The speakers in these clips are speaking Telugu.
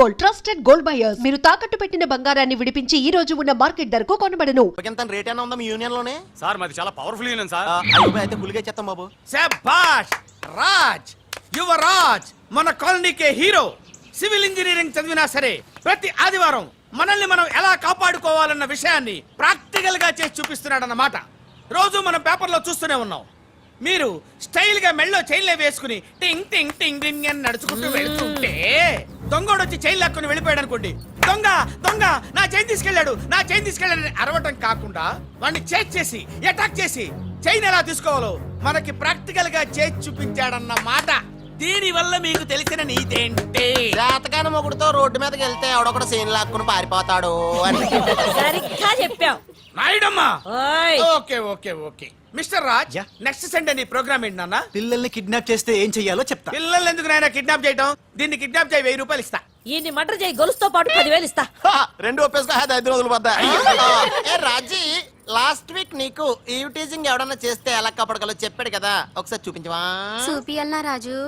Gold, trusted gold buyers. మీరు తాకట్టు పెట్టిన బంగారాన్ని విడిపించి ఈ రోజు ఉన్న మార్కెట్ ధరకు కొనబడను. రేట్ అయినా ఉందా మీ యూనియన్ లోనే? సార్ మాది చాలా పవర్ఫుల్ యూనియన్ సార్. అయితే గులిగే చేస్తాం బాబు. శభాష్ రాజ్, యువరాజ్, మన కాలనీకే హీరో. సివిల్ ఇంజనీరింగ్ చదివినా సరే ప్రతి ఆదివారం మనల్ని మనం ఎలా కాపాడుకోవాలన్న విషయాన్ని ప్రాక్టికల్ గా చేసి చూపిస్తున్నాడన్నమాట. రోజు మనం పేపర్లో చూస్తూనే ఉన్నాం. మీరు స్టైల్ గా మెళ్ళో చైన్లే వేసుకుని టింగ్ టింగ్ టింగ్ టింగ్ అని నడుచుకుంటూ వెళ్తుంటే దొంగోడు వచ్చి చైన్ లాక్కుని వెళ్ళిపోయాడు అనుకోండి. దొంగ దొంగ నా చైన్ తీసుకెళ్ళాడు, నా చైన్ తీసుకెళ్ళాడని అరవటం కాకుండా వాడిని చేజ్ చేసి అటాక్ చేసి చైన్ ఎలా తీసుకోవాలో మనకి ప్రాక్టికల్ గా చేసి చూపించాడన్న మాట. దీని వల్ల మీకు తెలిసిన నీతేంటి? జాతకాన మొగుడుతో రోడ్డు మీదకి వెళ్తే ఎవడొకడు సీన్ లాక్కుని పారిపోతాడు అని. సరిగ్గా చెప్పావు నాయుడమ్మా. ఓయ్ okay okay okay mister Raj, next Sunday నీ ప్రోగ్రామ్ ఏంటి నాన్న? పిల్లల్ని కిడ్నాప్ చేస్తే ఏం చెయ్యాలో చెప్తా. పిల్లల్ని ఎందుకు నాయన కిడ్నాప్ చేయటం? దీన్ని కిడ్నాప్ చేయి, 1000 రూపాయలు ఇస్తా. ఈయన్ని మర్డర్ చేయి, గొలుసుతో పాటు 10,000 ఇస్తా. రెండు ఒప్పేసుకో, 5 రోజులు పడ్డా. ఏ రాజీ, లాస్ట్ వీక్ నీకు ఈవ్ టీజింగ్ ఎవడన్నా చేస్తే ఎలా కాపాడగలో చెప్పాడు కదా, ఒకసారి చూపించవా? చూపియల్నా రాజు?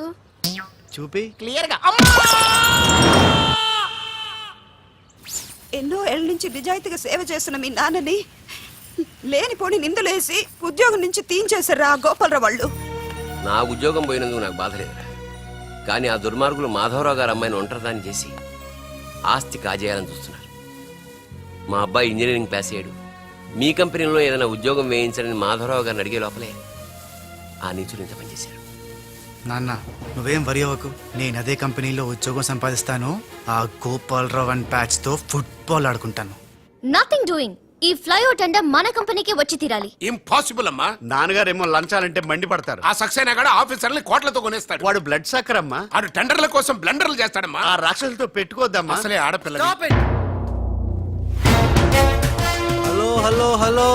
చూపి క్లియర్ గా. ఎన్నో ఏళ్ళ నుంచి నిజాయితీగా సేవ చేస్తున్న మీ నాన్నని లేనిపోని నిందలేసి ఉద్యోగం నుంచి తీయించేశారు ఆ గోపాలరావు వాళ్ళు. నా ఉద్యోగం పోయినందుకు నాకు బాధ లేదురా, కానీ ఆ దుర్మార్గులు మాధవరావు గారు అమ్మాయిని ఒంటరిదాన్ని చేసి ఆస్తి కాజేయాలని చూస్తున్నారు. మా అబ్బాయి ఇంజనీరింగ్ పాస్ అయ్యాడు, మీ కంపెనీలో ఏదైనా ఉద్యోగం వేయించాలని మాధవరావు గారిని అడిగే లోపలే ఆ నీచులు ఇంత పనిచేశారు. నాన్న నువ్వేం వరి అవ్వకు, నేను అదే కంపెనీలో ఉద్యోగం సంపాదిస్తాను. ఆ గోపాలరావు అండ్ ప్యాచ్ తో ఫుట్బాల్ ఆడుకుంటాను. Nothing doing. ఈ ఫ్లైఓవర్ టెండర్ మన కంపెనీకి వచ్చి తీరాలి. ఇంపాసిబుల్ అమ్మా. నాన్నగారేమో లంచాలంటే మండి పడతారు. ఆ సక్సేనా కూడా ఆఫీసర్ని కోట్లతో కొనేస్తాడు. వాడు బ్లడ్ సక్కర్ అమ్మా. ఆడు టెండర్ల కోసం బ్లండర్లు చేస్తాడమ్మా. ఆ రాక్షసులతో పెట్టుకోద్దమ్మా. అసలే ఆడపిల్ల. Hello hello hello,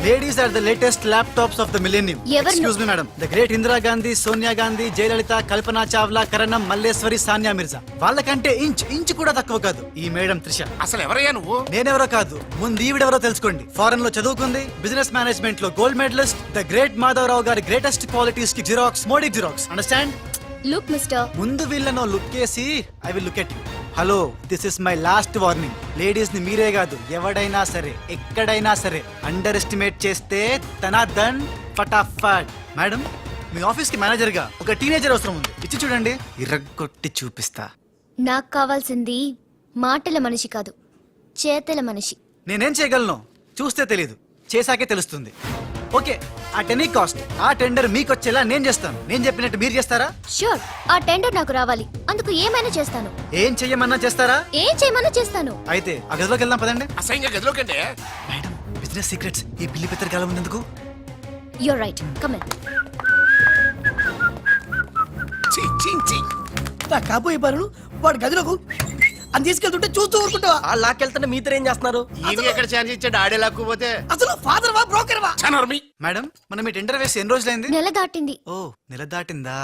ladies are the latest laptops of the millennium. Excuse me madam, the great Indira Gandhi, Sonia Gandhi, Jayalalitha, Kalpana Chawla, Karnam, Malleswari, Sania Mirza. వాళ్ళకంటే ఇంచ్ కూడా తక్కువ కాదు ఈ మేడం త్రిష. అసలు ఎవరయ్యా నువ్వు? నేనెవరో కాదు, ముందు ఈవిడెవరో తెలుసుకోండి. ఫారెన్ లో చదువుకుంది, బిజినెస్ మేనేజ్మెంట్ లో gold medalist, the great Madhavarao గారి గ్రేటెస్ట్ క్వాలిటీస్ కి xerox, Modi xerox. Understand? Look mister, ముందు వీళ్ళను లుక్ చేసి I will look at you. Hello, this is my last warning. Ladies ని మీరే కాదు, ఎవడైనా సరే ఎక్కడైనా సరే అండర్ ఎస్టిమేట్ చేస్తే తన దన్ ఫటాఫట్. మేడం, మీ ఆఫీస్ కి మేనేజర్ గా ఒక టీనేజర్ అవసరం ఉంది, ఇచ్చి చూడండి, ఇరగొట్టి చూపిస్తా. నాకు కావాల్సింది మాటల మనిషి కాదు, చేతల మనిషి. నేనేం చేయగలను చూస్తే తెలియదు, చేశాకే తెలుస్తుంది. ఓకే, ఆ టెనీ కాస్ట్, ఆ టెండర్ మీకు వచ్చేలా నేను చేస్తాను. నేను చెప్పినట్టు మీరు చేస్తారా? షూర్, ఆ టెండర్ నాకు రావాలి. అందుకు ఏమైనా చేస్తాను. ఏం చెయ్యమన్నా చేస్తారా? ఏం చేయమన్నా చేస్తాను. అయితే ఆ గదిలోకి వెళ్దాం పదండి. అసహ్యంగా గదిలోకండి. మేడం, బిజినెస్ సీక్రెట్స్ ఈ పిల్లి పెద్దరు కాలం ఉన్నందుకు. You're right, come in. నా కాబోయే పనులు వాడు గదిలోకు అని తీసుకెళ్తుంటే చూస్తూ ఊరుకుంటావా? ఆ లాక్కెళ్తుంటే మీతో ఏం చేస్తున్నారు? ఎక్కడ ఛాన్స్ ఇచ్చాడు? ఆడే లాక్కుపోతే అసలు ఫాదర్ వా బ్రోకర్ వా? మేడం, మనం ఈ టెండర్ వేసి ఎన్ని రోజులైంది? నెల దాటింది. ఓ, నెల దాటిందా?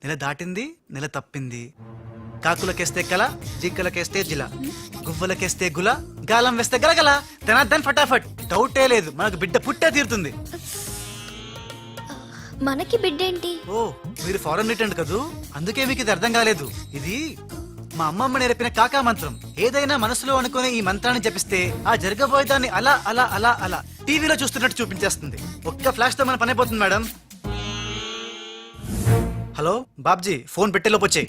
నెల దాటింది, నెల తప్పింది. కాకులకేస్తే కల, జింకలకేస్తే జిల, గువ్వలకేస్తే గుల, గాలం వేస్తే గలగల, తనద్దన్ ఫటాఫట్. డౌటే లేదు, మనకు బిడ్డ పుట్టే తీరుతుంది. మనకి బిడ్డేంటి? ఓ, మీరు ఫారెన్ రిటర్న్ కదూ, అందుకే మీకు ఇది అర్థం కాలేదు. ఇది మా అమ్మమ్మ నేర్పిన కాకా మంత్రం. ఏదైనా మనసులో అనుకునే ఈ మంత్రాన్ని జపిస్తే ఆ జరగబోయేదాన్ని అలా అలా అలా అలా టీవీలో చూస్తున్నట్టు చూపించేస్తుంది. ఒక్క ఫ్లాష్ తో మన పని అయిపోతుంది మేడం. హలో బాబ్జీ, ఫోన్ పెట్టేలోపు వచ్చే.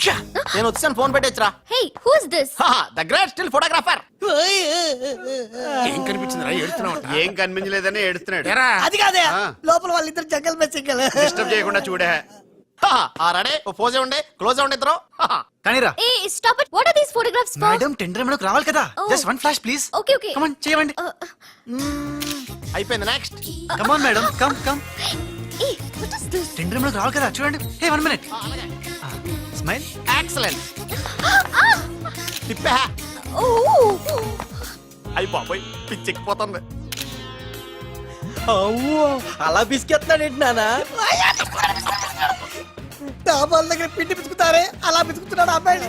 నేను వచ్చాను, ఫోన్ పెట్టేచ్చరా. Hey, who is this? The great still photographer. ఏం కనిపించిందిరా? ఏడుతున్నావు? ఏం కనిపించలేదని ఏడుస్తున్నాడు. అది కాదే, లోపల వాళ్ళిద్దరు జంగల్ మే సింగల్. డిస్టర్బ్ చేయకుండా చూడే. రెడీ, ఓ పోజే ఉండే, క్లోజ్ ఉండే ఇద్దరు. కానీరా. Hey stop it. What are these photographs for? Madam, tender మనకు రావాలి కదా. Just one flash please. Okay okay, come on, చేయండి. అయిపోయింది, next. Come on madam, come come. Hey what is this? Tender మనకు రావాలి కదా, చూడండి. Hey, 1 minute. స్మైల్. ఎక్సలెంట్. తిప్పా. ఓ, అయ్యి బాబోయ్, పిచ్చెక్కిపోతుంది. అలా బిస్కెత్తాడేంటి నానా? డాబాల దగ్గర పిండి పిసుకుతారే అలా పిసుకుతున్నాడు అబ్బాయి.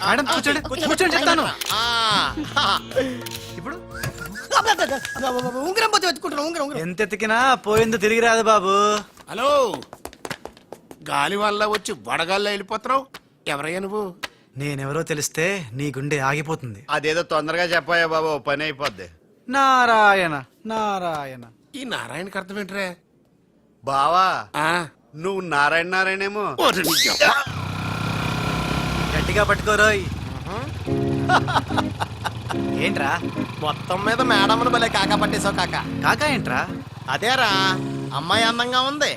మేడం కూర్చోండి, కూర్చోండి చెప్తాను. ఇప్పుడు ఉంగరం పోతే వెతుకుంటున్నా. ఉంగరం ఎంత ఎతికినా పోయిందో తిరిగి రాదు బాబు. హలో గాలి వల్ల వచ్చి వడగాల్లో వెళ్ళిపోతున్నావు ఎవరయ్యా నువ్వు నేనెవరో తెలిస్తే నీ గుండె ఆగిపోతుంది. అదేదో తొందరగా చెప్పాయా బాబు, పని అయిపోద్ది. నారాయణ నారాయణ. ఈ నారాయణకి అర్థం ఏంట్రా బావా ఆ, నువ్వు నారాయణ నారాయణేమో. ఓరి నీ యబ్బ. గట్టిగా పట్టుకోరోయ్. ఏంట్రా మొత్తం మీద మేడంను భలే కాకా పట్టేశావు కాక. కాకా ఏంట్రా? అదేరా, అమ్మాయి అందంగా ఉంది,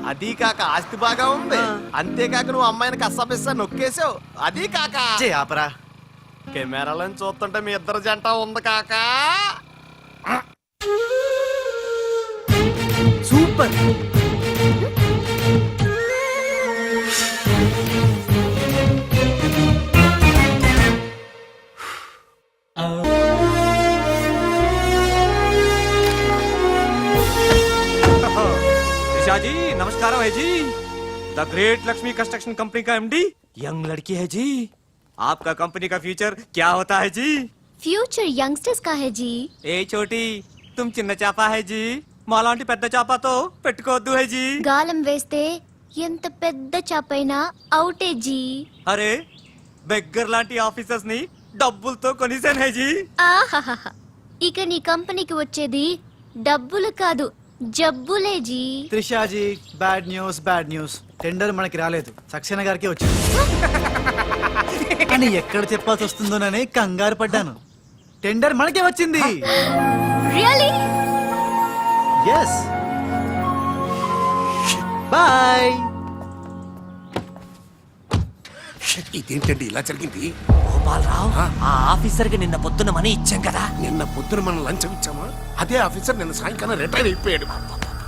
అది కాక ఆస్తి బాగా ఉంది, అంతేకాక నువ్వు అమ్మాయిని కష్టపిస్తా నొక్కేసావు, అది కాక చే ఆపరా. కెమెరాలను చూస్తుంటే మీ ఇద్దరు జంట ఉంది కాక. సూపర్. ऋषा जी नमस्कार है जी। The great Lakshmi construction company का एमडी यंग लड़की है जी। आपका कंपनी का फ्यूचर क्या होता है जी? ఫ్యూచర్ యంగ్స్టర్స్ కా హై జీ. ఏ చోटी तुम చిన్న చేప है जी, మాలాంటి పెద్ద చేపతో పెట్టుకోవద్దు है जी। గాలం వేస్తే ఎంత పెద్ద చాపైనా అవుటే జీ. అరే బెగ్గర్ లాంటి ఆఫీసర్స్ ని డబ్బులతో కొనిసాను है जी। ఆహాహాహా. ఇక నీ కంపెనీకి వచ్చేది డబ్బులు కాదు, జబ్బులే జీ. Trishaji, bad news. టెండర్ మనకి రాలేదు, సక్సేనా గారికి వచ్చింది. అని ఎక్కడ చెప్పాల్సి వస్తుందోనని కంగారు పడ్డాను. టెండర్ మనకే వచ్చింది. రియల్లీ? ఎస్. బాయ్. ఇదేంటండి ఇలా జరిగింది? గోపాలరావు, ఆ ఆఫీసర్ కి నిన్న పొద్దున మనీ ఇచ్చాం కదా. నిన్న పొద్దున మనం లంచం ఇచ్చామా? అదే ఆఫీసర్ నిన్న సాయంకాలం రిటైర్ అయిపోయాడు.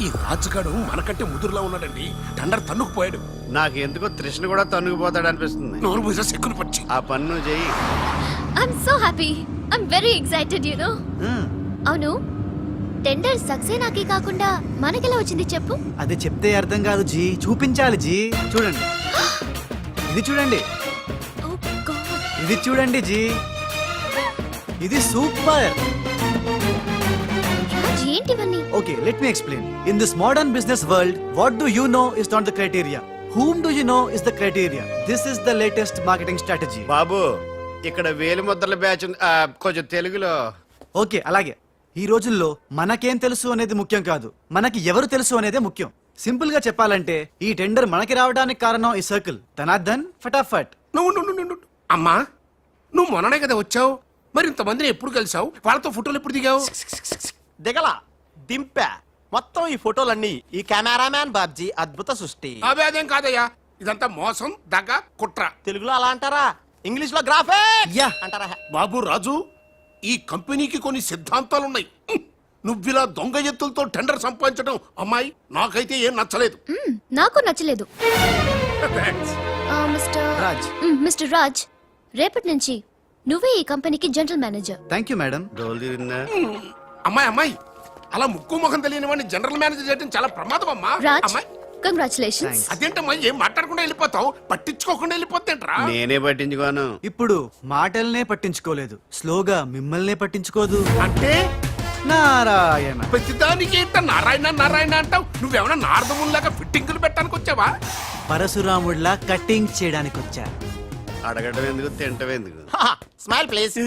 ఈ రాజుగాడు మనకంటే ముదురులా ఉన్నాడండి. టండర్ తన్నుకుపోయాడు. నాకు ఎందుకో తృష్ణ కూడా తన్నుకుపోతాడు అనిపిస్తుంది. నోరు పూజ సెక్కులు పచ్చి. ఆ పన్ను చెయ్యి. I'm so happy. I'm very excited you know. అవును, టెండర్ సక్సేనాకి కాకుండా మనకెలా వచ్చింది చెప్పు? అది చెప్తే అర్థం కాదు జీ, చూపించాలి జీ. చూడండి, ఇది చూడండి, Oh God. ఇది చూడండి జీ, ఇది సూపర్. రాజ్, ఏంటివన్నీ? Okay, let me explain. In this modern business world, what do you know is not the criteria. Whom do you know is the criteria. This is the latest marketing strategy. బాబు, ఇక్కడ వేలు ముద్రల బ్యాచ్ ఉంది. కొంచెం తెలుగులో. ఓకే, అలాగే. ఈ రోజుల్లో మనకేం తెలుసు అనేది ముఖ్యం కాదు, మనకి ఎవరు తెలుసు అనేదే ముఖ్యం. సింపుల్ గా చెప్పాలంటే ఈ టెండర్ మనకి రావడానికి కారణం ఈ సర్కిల్ ధనార్దన్ ఫటాఫట్. నువ్వు అమ్మా, నువ్వు మొన్ననే కదా వచ్చావు. మరి ఇంతమందిని ఎప్పుడు కలిసావు? వాళ్ళతో ఫోటోలు ఎప్పుడు దిగావు? దిగల, దింపా. మొత్తం ఈ ఫోటోలన్నీ ఈ కెమెరామ్యాన్ బాబ్జీ అద్భుత సృష్టి. అవే అదేం కాదయ్యా, ఇదంతా మోసం, దగ్గ, కుట్ర. తెలుగులో అలా అంటారా, ఇంగ్లీష్ లో గ్రాఫే యా. అంటారా? బాబు రాజు, ఈ కంపెనీకి కొన్ని సిద్ధాంతాలున్నాయి. నువ్విలా దొంగ ఎత్తులతో టెండర్ సంపాదించడం అమ్మాయి నాకైతే ఏం నచ్చలేదు. నాకు నచ్చలేదు. రాజ్. మిస్టర్ రాజ్, రేపటి నుంచి నువ్వే ఈ కంపెనీకి general manager. Thank you madam. అమ్మాయి అలా ముక్కు ముఖం తెలియని వాడిని జనరల్ మేనేజర్ చేయడం చాలా ప్రమాదం అమ్మా. రాజ్, అమ్మాయి కంగ్రాచులేషన్స్. అదేంటమ్మా, ఏం మాట్లాడకుండా వెళ్ళిపోతావు? పట్టించుకోకుండా వెళ్ళిపోతేంట్రా? నేనే పట్టించుకోను. ఇప్పుడు మాటల్నే పట్టించుకోలేదు, స్లోగా మిమ్మల్నే పట్టించుకోదు. అంటే నారాయణ. ప్రతిదానికి ఏంట నారాయణ నారాయణ అంటావు? నువ్వేమన్నా నారదముల్లాగా ఫిట్టింగులు పెట్టడానికి వచ్చావా? పరశురాముడిలా కటింగ్ చేయడానికి వచ్చా. అడగడం ఎందుకు, తింటం ఎందుకు? Smile please.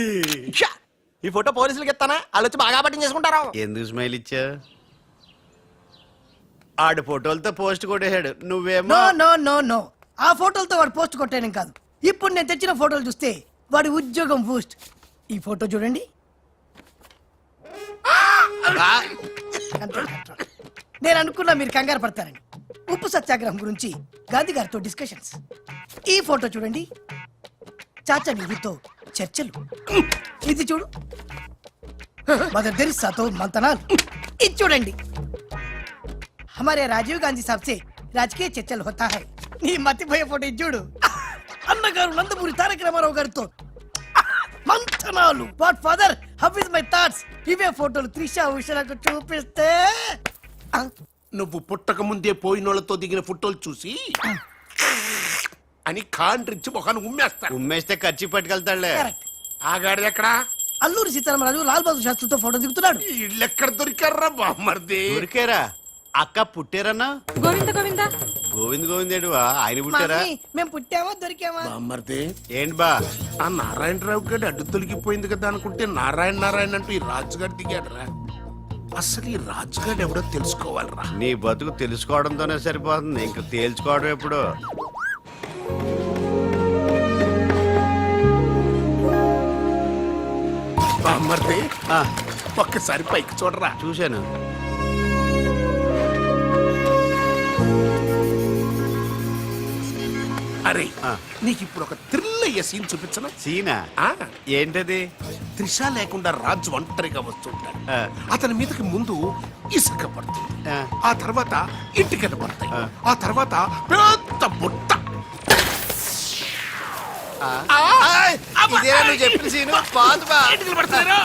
ఈ ఫోటో పోలీసులకి ఇస్తానా? వాళ్ళు వచ్చి బాగా పట్టించేసుకుంటారా? ఎందుకు స్మైల్ ఇచ్చా? ఆడు ఫోటోలతో పోస్ట్ కొట్టేశాడు, నువ్వేమో. నో నో నో నో, ఆ ఫోటోలతో వాడు పోస్ట్ కొట్టేయడం కాదు. ఇప్పుడు నేను తెచ్చిన ఫోటోలు చూస్తే వాడి ఉద్యోగం బూస్ట్. ఈ ఫోటో చూడండి. Control, control. నేను అనుకున్నా మీరు కంగారు పడతారని. ఉప్పు సత్యాగ్రహం గురించి గాంధీ గారితో డిస్కషన్స్. ఈ ఫోటో చూడండి, చాచా నెహ్రూతో చర్చలు. ఇది చూడు, మదర్ తెరిసాతో మంతనాలు. ఇది చూడండి, हमारे राजीव गांधी साहब से राजकीय चर्चल होता है. నీ మతిపోయే ఫోటో ఇది చూడు, అన్నగారు నందమూరి తారక రామారావు గారితో మంతనాలు. What father, how is my thoughts. ఇవే ఫోటోలు త్రిషా ఉషలకు చూపిస్తే నువ్వు పుట్టక ముందే పోయినోళ్లతో దిగిన ఫోటోలు చూసి అని కాండ్రించి మొహాన్ని ఉమ్మేస్తాను. ఉమ్మేస్తే ఖర్చు పట్టుకెళ్తాడులే. కరెక్ట్. ఆగాడు ఎక్కడా? అల్లూరి సీతారామరాజు లాల్ బహదూర్ శాస్త్రితో ఫోటో దిగుతున్నాడు. వీళ్ళెక్కడ దొరికారా బామ్మర్ది? ఊరికేరా, అక్క పుట్టారన్నా గోవింద గోవింద గోవింద్ గోవిందేడువా ఆయన పుట్టారా మమ్మీ, మేము పుట్టామా దొరికామా బామ్మర్దే ఏంటి బా ఆ నారాయణరావు గారి అడ్డు తొలగిపోయింది కదా అనుకుంటే నారాయణ నారాయణ అంటూ ఈ రాజుగారు దిగాడరా. అసలు ఈ రాజుగారు ఎవడో తెలుసుకోవాలరా. నీ బతుకు తెలుసుకోవడంతోనే సరిపోతుంది ఇంక తేల్చుకోవడం ఎప్పుడు బామ్మర్దే ఆ, ఒక్కసారి పైకి చూడరా. చూశాను అరే ఆ. నీకు ఇప్పుడు ఒక థ్రిల్ అయ్యే సీన్ చూపించను. సీనా ఆ, ఏంటది త్రిష లేకుండా రాజు ఒంటరిగా వస్తుంటాడు. ఆ. అతని మీదకి ముందు ఇసుక పడుతుంది, ఆ. ఆ తర్వాత ఇటుకలు పడతాయి, ఆ. ఆ తర్వాత పెద్ద బుట్ట. ఇదేనా నువ్వు చెప్పిన సీను బాగుంది బా ఇటుకలు పడతాయిరా.